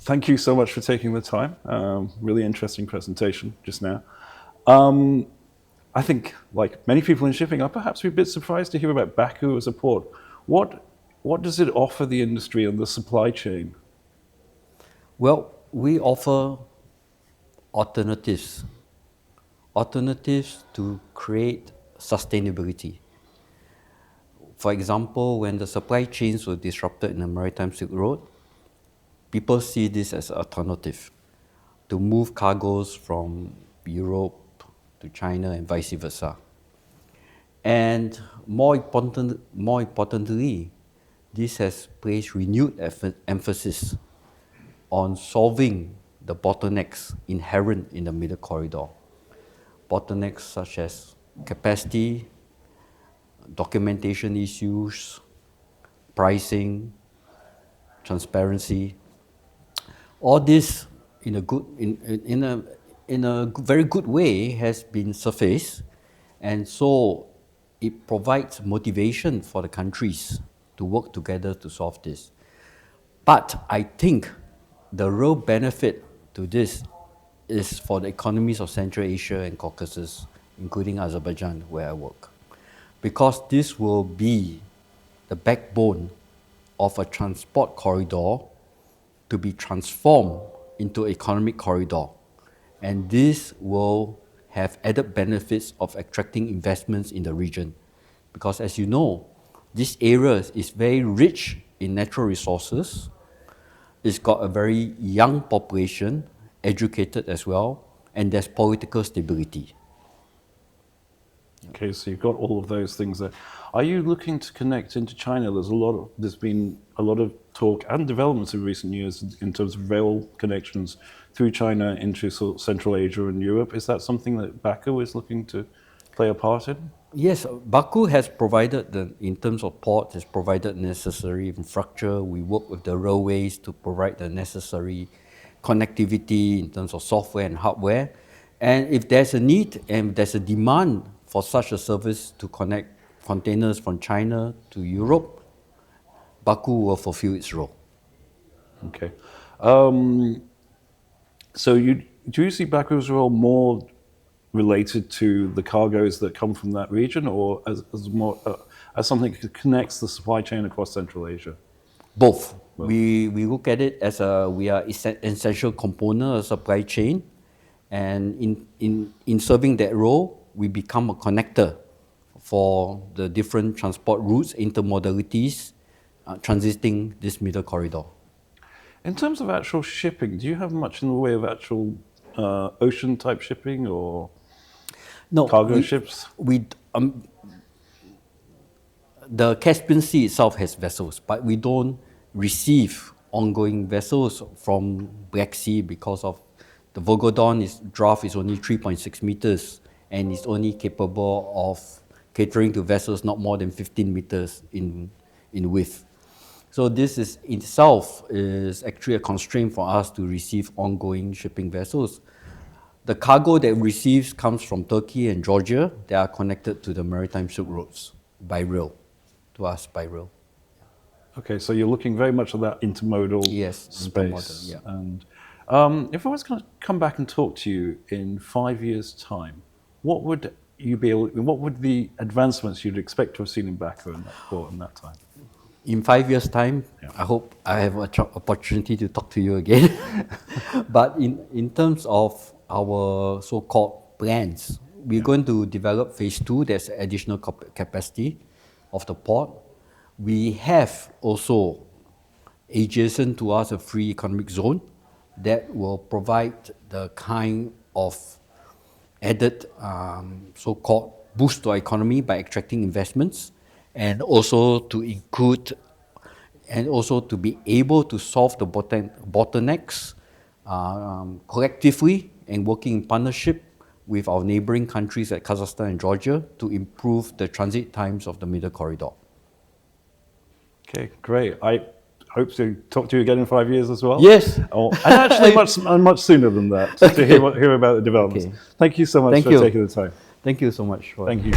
Thank you so much for taking the time. Really interesting presentation just now. I think, like many people in shipping, I'll perhaps be a bit surprised to hear about Baku as a port. What does it offer the industry and the supply chain? Well, we offer alternatives to create sustainability. For example, when the supply chains were disrupted in the Maritime Silk Road, people see this as an alternative to move cargoes from Europe to China and vice versa. And more importantly, this has placed renewed emphasis on solving the bottlenecks inherent in the middle corridor. Bottlenecks such as capacity, documentation issues, pricing, transparency. All this in a very good way has been surfaced, and so it provides motivation for the countries to work together to solve this. But I think the real benefit to this is for the economies of Central Asia and Caucasus, including Azerbaijan, where I work, because this will be the backbone of a transport corridor to be transformed into economic corridor. And this will have added benefits of attracting investments in the region. Because as you know, this area is very rich in natural resources. It's got a very young population, educated as well, and there's political stability. Okay, so you've got all of those things there. Are you looking to connect into China? There's been a lot of talk and developments in recent years in terms of rail connections through China into sort of Central Asia and Europe. Is that something that Baku is looking to play a part in? Yes, Baku has provided, in terms of port, has provided necessary infrastructure. We work with the railways to provide the necessary connectivity in terms of software and hardware. And if there's a need and there's a demand for such a service to connect containers from China to Europe, Baku will fulfill its role. Okay. So do you see Baku's role more related to the cargoes that come from that region, or as more as something that connects the supply chain across Central Asia? Both. We look at it as we are essential component of supply chain, and in serving that role, we become a connector for the different transport routes, intermodalities, transiting this middle corridor. In terms of actual shipping, do you have much in the way of actual ocean type shipping or cargo ships? The Caspian Sea itself has vessels, but we don't receive ongoing vessels from Black Sea because of the Volgodon draft is only 3.6 meters and is only capable of catering to vessels not more than 15 meters in width. So this is itself is actually a constraint for us to receive ongoing shipping vessels. The cargo that receives comes from Turkey and Georgia. They are connected to the Maritime Silk Roads by rail, to us by rail. Okay, so you're looking very much at that intermodal space. Intermodal, yeah. And if I was going to come back and talk to you in 5 years' time, what would the advancements you'd expect to have seen in Baku in that port in that time? In 5 years' time, I hope I have an opportunity to talk to you again. But in terms of our so-called plans, we're going to develop phase 2. There's additional capacity of the port. We have also adjacent to us a free economic zone that will provide the kind of added so-called boost to our economy by attracting investments, and also to include and also to be able to solve the bottlenecks collectively and working in partnership with our neighboring countries like Kazakhstan and Georgia to improve the transit times of the middle corridor. Okay, great. I hope to talk to you again in 5 years as well. Yes. And actually much sooner than that, to hear about the developments. Okay. Thank you so much for taking the time. Thank you so much. Thank you.